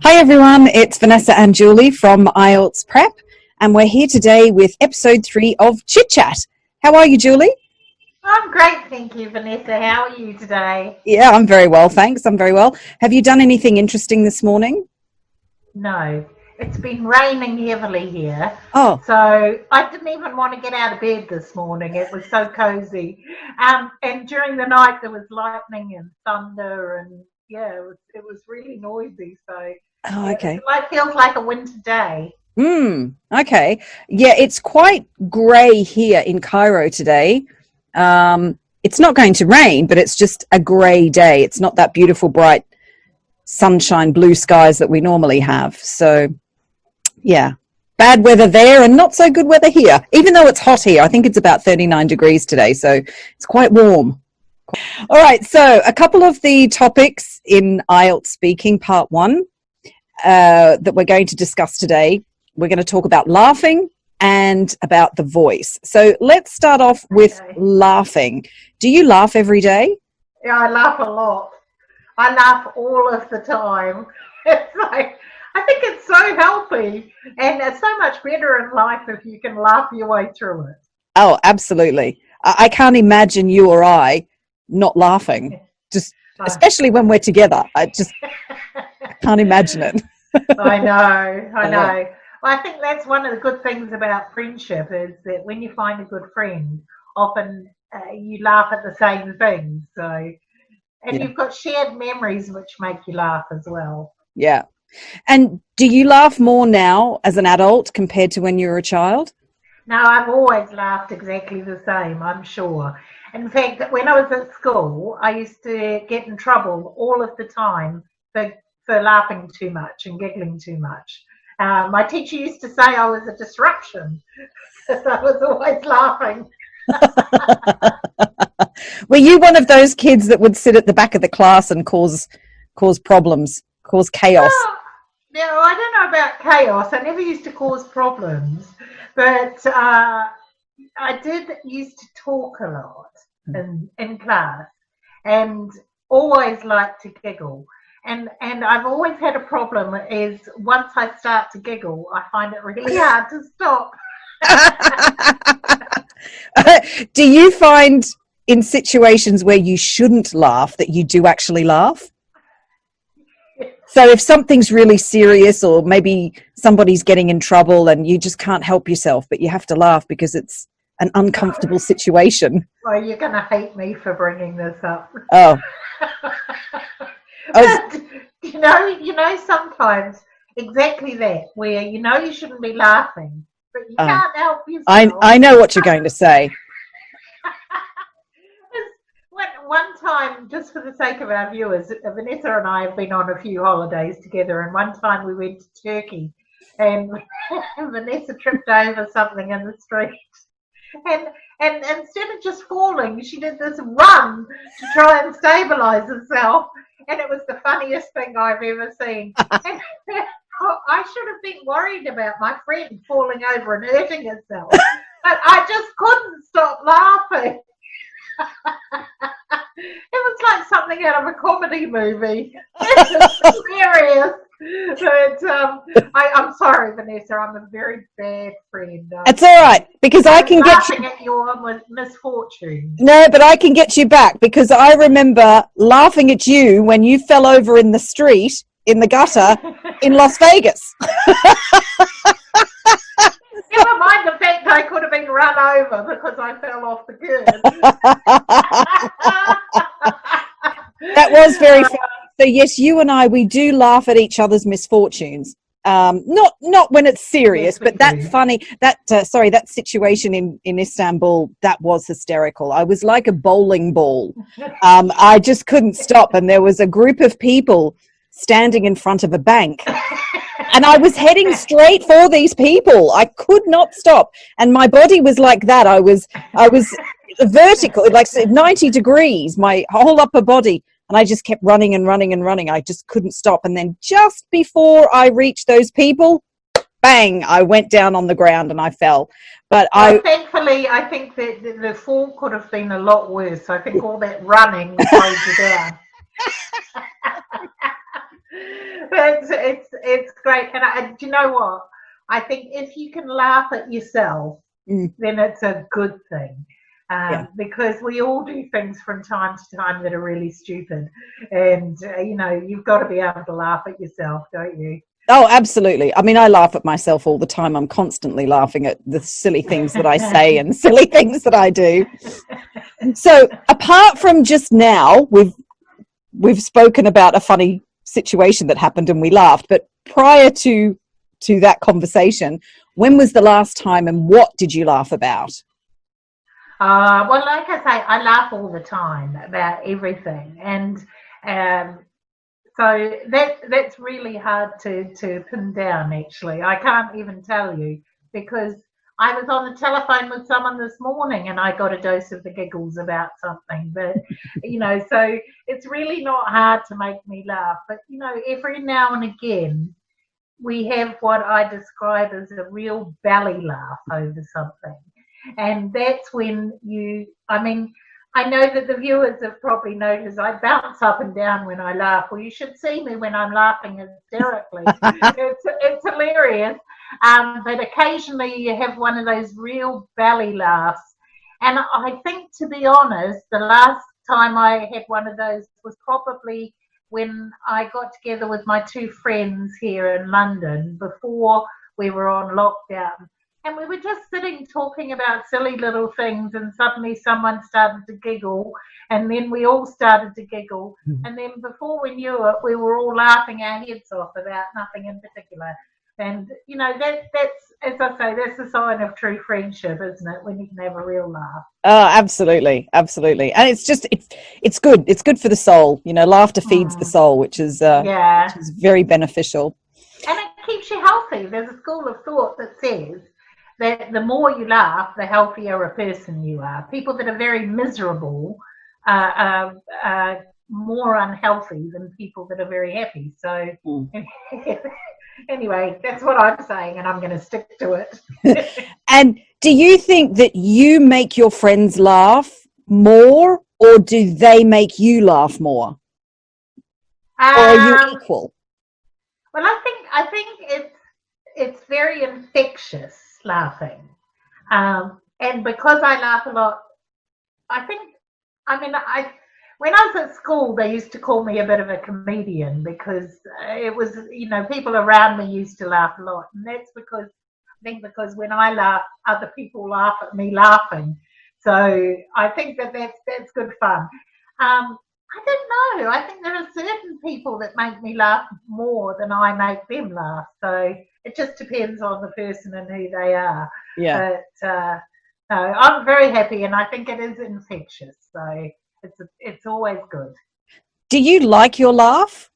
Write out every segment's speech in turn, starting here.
Hi everyone, it's Vanessa and Julie from IELTS Prep, and we're here today with episode 3 of Chit-Chat. How are you, Julie? I'm great, thank you, Vanessa. How are you today? Yeah, I'm very well, thanks. I'm very well. Have you done anything interesting this morning? No, it's been raining heavily here. Oh. So I didn't even want to get out of bed this morning. It was so cozy. And during the night there was lightning and thunder and it was really noisy. So Okay. it feels like a winter day. Okay. Yeah, it's quite grey here in Cairo today. It's not going to rain, but it's just a grey day. It's not that beautiful, bright sunshine, blue skies that we normally have. So, yeah, bad weather there and not so good weather here, even though it's hot here. I think it's about 39 degrees today, so it's quite warm. All right, so a couple of the topics in IELTS Speaking Part 1 that we're going to discuss today. We're going to talk about laughing and about the voice. So let's start off with laughing. Do you laugh every day? Yeah, I laugh a lot. I laugh all of the time. It's like, I think it's so healthy and it's so much better in life if you can laugh your way through it. Oh, absolutely. I can't imagine you or I not laughing, just especially when we're together. I can't imagine it. I know. Well, I think that's one of the good things about friendship is that when you find a good friend, often you laugh at the same things. So, you've got shared memories which make you laugh as well. Yeah. And do you laugh more now as an adult compared to when you were a child? No, I've always laughed exactly the same, I'm sure. In fact, when I was at school, I used to get in trouble all of the time for laughing too much and giggling too much. My teacher used to say I was a disruption because I was always laughing. Were you one of those kids that would sit at the back of the class and cause problems, cause chaos? No, I don't know about chaos. I never used to cause problems, but I did used to talk a lot in class and always liked to giggle. And I've always had a problem is once I start to giggle, I find it really hard to stop. Do you find in situations where you shouldn't laugh that you do actually laugh? So if something's really serious or maybe somebody's getting in trouble and you just can't help yourself, but you have to laugh because it's an uncomfortable situation. Well, you're going to hate me for bringing this up. Oh. But, you know, sometimes exactly that, where you shouldn't be laughing, but you can't help yourself. I know what you're going to say. One time, just for the sake of our viewers, Vanessa and I have been on a few holidays together, and one time we went to Turkey, and Vanessa tripped over something in the street, and instead of just falling, she did this run to try and stabilize herself, and it was the funniest thing I've ever seen. And I should have been worried about my friend falling over and hurting herself, but I just couldn't stop laughing. It was like something out of a comedy movie. It was hilarious. But I'm sorry, Vanessa. I'm a very bad friend. It's all right because I can get you at your misfortune. No, but I can get you back because I remember laughing at you when you fell over in the street in the gutter in Las Vegas. Never mind the fact I could have been run over because I fell off the curb. That was very funny. So yes, you and I, we do laugh at each other's misfortunes. Not when it's serious, but that situation in Istanbul, that was hysterical. I was like a bowling ball. I just couldn't stop, and there was a group of people standing in front of a bank. And I was heading straight for these people. I could not stop. And my body was like that. I was vertical, like 90 degrees, my whole upper body. And I just kept running and running and running. I just couldn't stop. And then just before I reached those people, bang, I went down on the ground and I fell. But thankfully, I think that the fall could have been a lot worse. I think all that running slowed you down. It's great. And do you know what? I think if you can laugh at yourself, then it's a good thing. Because we all do things from time to time that are really stupid. And, you've got to be able to laugh at yourself, don't you? Oh, absolutely. I mean, I laugh at myself all the time. I'm constantly laughing at the silly things that I say and silly things that I do. So apart from just now, we've spoken about a funny situation that happened and we laughed. But prior to that conversation, when was the last time and what did you laugh about? Well, like I say, I laugh all the time about everything. And so that's really hard to pin down, actually. I can't even tell you, because I was on the telephone with someone this morning and I got a dose of the giggles about something. But, so it's really not hard to make me laugh. But, every now and again, we have what I describe as a real belly laugh over something. And that's when I know that the viewers have probably noticed I bounce up and down when I laugh. Well, you should see me when I'm laughing hysterically. It's hilarious. But occasionally you have one of those real belly laughs. And I think, to be honest, the last time I had one of those was probably when I got together with my two friends here in London before we were on lockdown. And we were just sitting talking about silly little things, and suddenly someone started to giggle, and then we all started to giggle. And then before we knew it, we were all laughing our heads off about nothing in particular. And, that's, as I say, that's a sign of true friendship, isn't it? When you can have a real laugh. Oh, absolutely. Absolutely. And it's good. It's good for the soul. Laughter feeds the soul, which is very beneficial. And it keeps you healthy. There's a school of thought that says that the more you laugh, the healthier a person you are. People that are very miserable are more unhealthy than people that are very happy. So anyway, that's what I'm saying, and I'm going to stick to it. And do you think that you make your friends laugh more, or do they make you laugh more? Or are you equal? Well, I think it's very infectious, laughing. And because I laugh a lot, when I was at school, they used to call me a bit of a comedian, because it was, people around me used to laugh a lot. And that's because when I laugh, other people laugh at me laughing. So I think that's good fun. I don't know. I think there are certain people that make me laugh more than I make them laugh. So it just depends on the person and who they are. Yeah. But no, I'm very happy, and I think it is infectious. So it's always good. Do you like your laugh?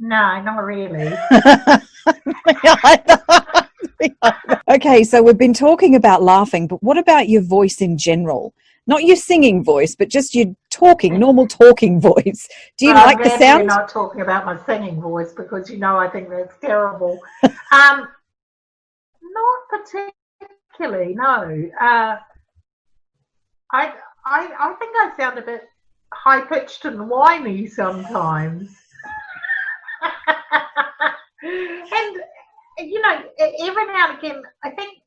No, not really. Okay, so we've been talking about laughing, but what about your voice in general? Not your singing voice, but just your normal talking voice. Do you like the sound? We're not talking about my singing voice, because I think that's terrible. Not particularly, no. I think I sound a bit high pitched and whiny sometimes. And every now and again, I think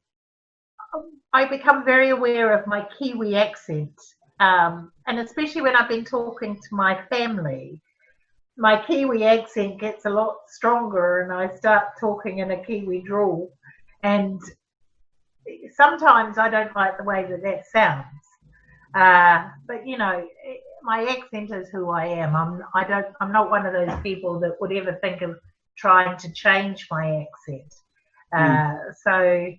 I become very aware of my Kiwi accent, and especially when I've been talking to my family, my Kiwi accent gets a lot stronger, and I start talking in a Kiwi drawl, and sometimes I don't like the way that sounds, but my accent is who I am. I'm not one of those people that would ever think of trying to change my accent. So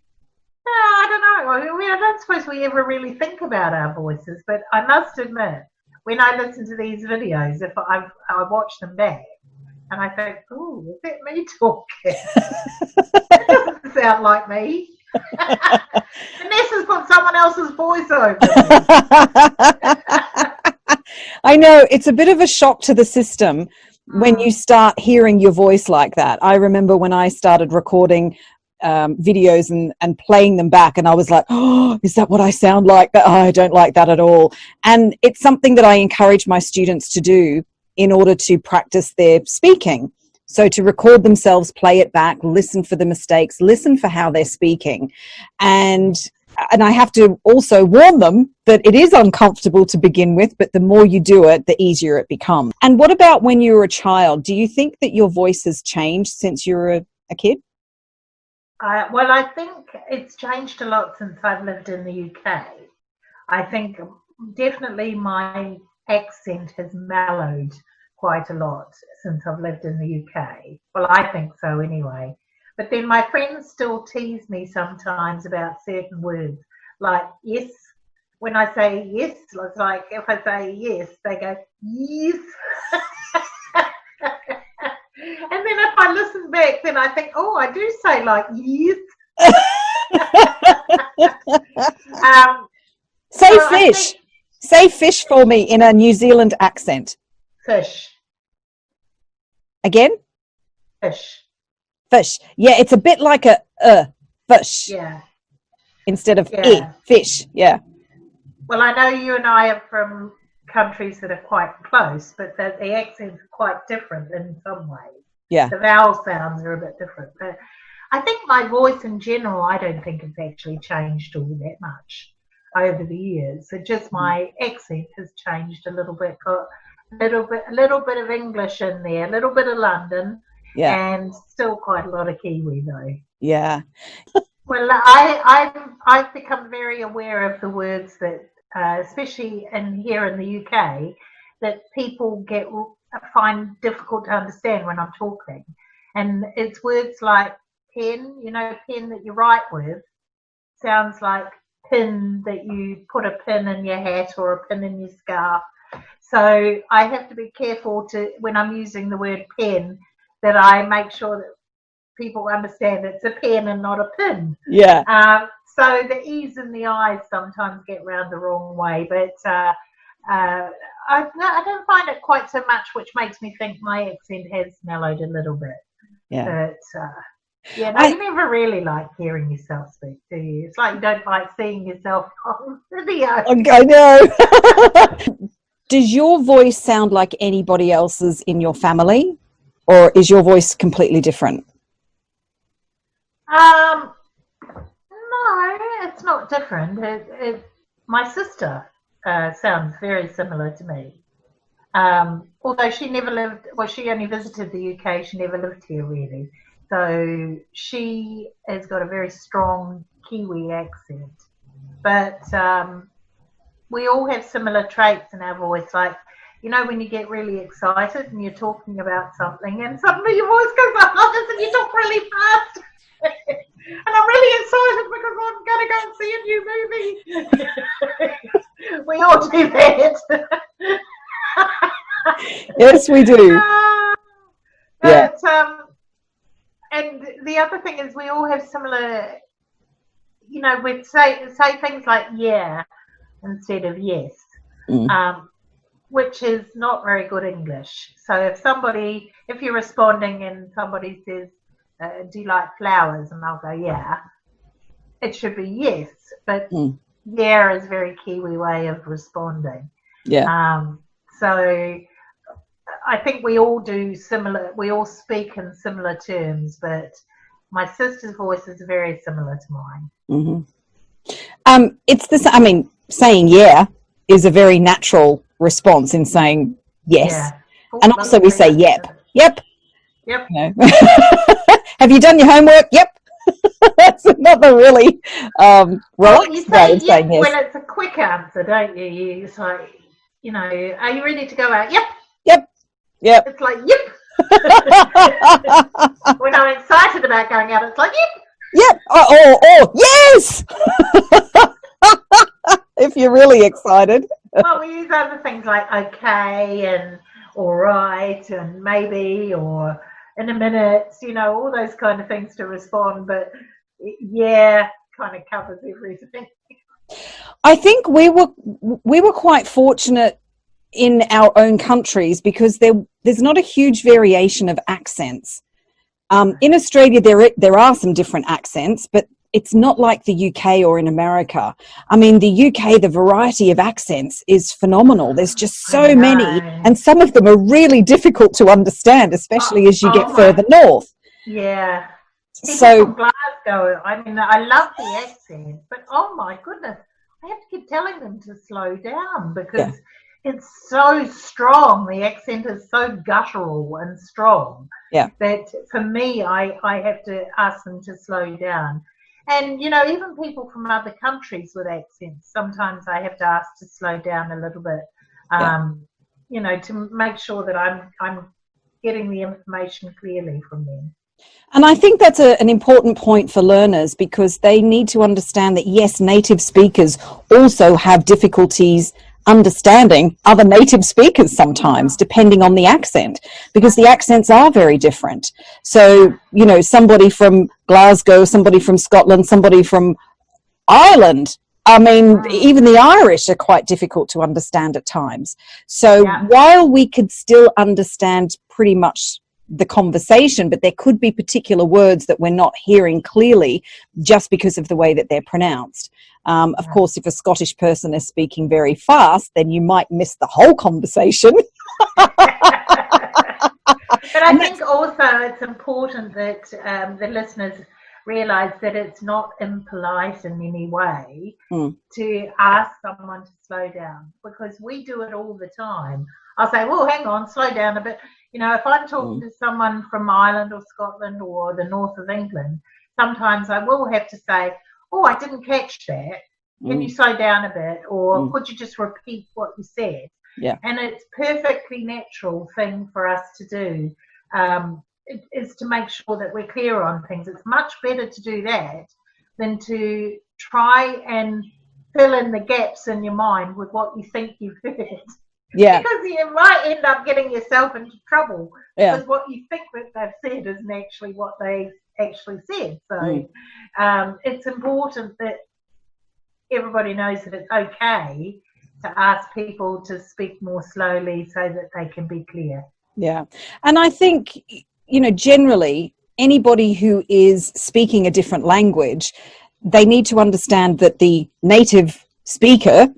I don't know. I don't suppose we ever really think about our voices, but I must admit, when I listen to these videos, if I watch them back, and I think, "Ooh, is that me talking? That doesn't sound like me." Vanessa's put someone else's voice over me. I know, it's a bit of a shock to the system when you start hearing your voice like that. I remember when I started recording videos and playing them back, and I was like, oh, is that what I sound like? Oh, I don't like that at all. And it's something that I encourage my students to do in order to practice their speaking. So to record themselves, play it back, listen for the mistakes, listen for how they're speaking. And I have to also warn them that it is uncomfortable to begin with, but the more you do it, the easier it becomes. And what about when you were a child? Do you think that your voice has changed since you were a kid? Well, I think it's changed a lot since I've lived in the UK. I think definitely my accent has mellowed quite a lot since I've lived in the UK. Well, I think so anyway. But then my friends still tease me sometimes about certain words, like yes. When I say yes, it's like if I say yes, they go, yes. And then if I listen back, then I think, oh, I do say like yes. Say fish. Say fish for me in a New Zealand accent. Fish. Again? Fish. Fish. Yeah, it's a bit like a fish. Yeah. Instead of yeah. Fish. Yeah. Well, I know you and I are from countries that are quite close, but the accents are quite different in some ways. Yeah. The vowel sounds are a bit different. But I think my voice in general, I don't think it's actually changed all that much over the years. So just my accent has changed a little bit. Got a little bit of English in there, a little bit of London, and still quite a lot of Kiwi though. Yeah. Well, I've become very aware of the words that, especially here in the UK, that people find difficult to understand when I'm talking, and it's words like pen. You know, pen that you write with sounds like pin that you put a pin in your hat or a pin in your scarf. So I have to be careful when I'm using the word pen, that I make sure that people understand it's a pen and not a pin. Yeah. So the E's and the I's sometimes get round the wrong way, but I don't find it quite so much, which makes me think my accent has mellowed a little bit. Yeah. But you never really like hearing yourself speak, do you? It's like you don't like seeing yourself on video. I know. Does your voice sound like anybody else's in your family, or is your voice completely different? No, it's not different. My sister sounds very similar to me. Although she never lived, well, she only visited the UK, she never lived here really. So she has got a very strong Kiwi accent. But we all have similar traits in our voice. Like, you know, when you get really excited and you're talking about something and suddenly your voice goes up like this and you talk really fast. And I'm really excited because I'm going to go and see a new movie. We all do that. Yes, we do. And the other thing is we all have similar, you know, we'd say things like yeah instead of yes, which is not very good English. So if you're responding and somebody says, do you like flowers? And I'll go, yeah. It should be yes, but yeah is a very Kiwi way of responding. Yeah. So I think we all speak in similar terms, but my sister's voice is very similar to mine. Mm-hmm. It's the same. I mean, saying yeah is a very natural response in saying yes. Yeah. And also we say yep. Yep. Yep. You know. Have you done your homework? Yep. That's another really relaxed way of saying yes. When it's a quick answer, don't you? It's like, you know, are you ready to go out? Yep. Yep. Yep. It's like, yep. When I'm excited about going out, it's like, yep. Yep. Oh, yes. If you're really excited. Well, we use other things like okay and all right and maybe or in a minute, you know, all those kind of things to respond. But yeah, kind of covers everything. I think we were quite fortunate in our own countries because there's not a huge variation of accents. In Australia, there are some different accents, but it's not like the UK or in America. I mean, the UK, the variety of accents is phenomenal. There's just so many, and some of them are really difficult to understand, especially as you get further north. Yeah. So from Glasgow, I mean, I love the accent, but oh my goodness, I have to keep telling them to slow down because it's so strong. The accent is so guttural and strong that for me, I have to ask them to slow down. And, you know, even people from other countries with accents, sometimes I have to ask to slow down a little bit, you know, to make sure that I'm getting the information clearly from them. And I think that's an important point for learners, because they need to understand that, yes, native speakers also have difficulties understanding other native speakers sometimes, depending on the accent, because the accents are very different. So, you know, somebody from Glasgow, somebody from Scotland, somebody from Ireland, I mean, even the Irish are quite difficult to understand at times. So while we could still understand pretty much the conversation, but there could be particular words that we're not hearing clearly just because of the way that they're pronounced. Of course, if a Scottish person is speaking very fast, then you might miss the whole conversation. But I think also it's important that the listeners realise that it's not impolite in any way to ask someone to slow down, because we do it all the time. I'll say, well, hang on, slow down a bit. You know, if I'm talking to someone from Ireland or Scotland or the north of England, sometimes I will have to say, oh, I didn't catch that. Can you slow down a bit? Or could you just repeat what you said? Yeah. And it's perfectly natural thing for us to do, is to make sure that we're clear on things. It's much better to do that than to try and fill in the gaps in your mind with what you think you've heard. Yeah. Because you might end up getting yourself into trouble because what you think that they've said isn't actually what they actually said. So it's important that everybody knows that it's okay to ask people to speak more slowly so that they can be clear. Yeah. And I think, you know, generally anybody who is speaking a different language, they need to understand that the native speaker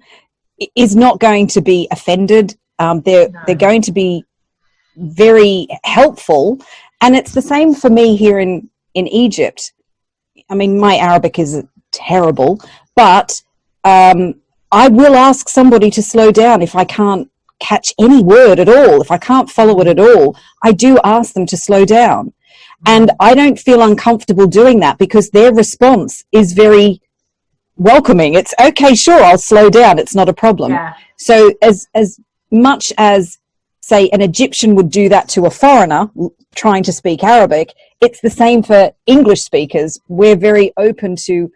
is not going to be offended. They're going to be very helpful. And it's the same for me here in Egypt. I mean, my Arabic is terrible, but I will ask somebody to slow down if I can't catch any word at all. If I can't follow it at all, I do ask them to slow down. And I don't feel uncomfortable doing that because their response is very welcoming. It's okay, sure, I'll slow down. It's not a problem. Yeah. So as much as, say, an Egyptian would do that to a foreigner trying to speak Arabic, it's the same for English speakers. We're very open to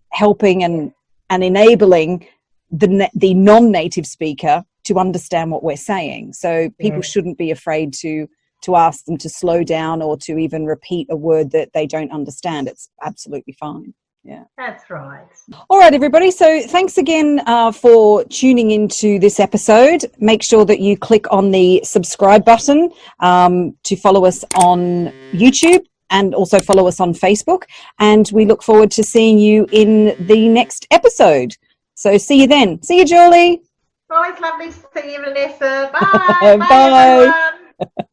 helping and enabling the non-native speaker to understand what we're saying. So people shouldn't be afraid to ask them to slow down or to even repeat a word that they don't understand. It's absolutely fine. Yeah, that's right. All right, everybody. So thanks again for tuning into this episode. Make sure that you click on the subscribe button to follow us on YouTube and also follow us on Facebook. And we look forward to seeing you in the next episode. So see you then. See you, Julie. Always lovely to see you, Vanessa. Bye. Bye. Bye, everyone.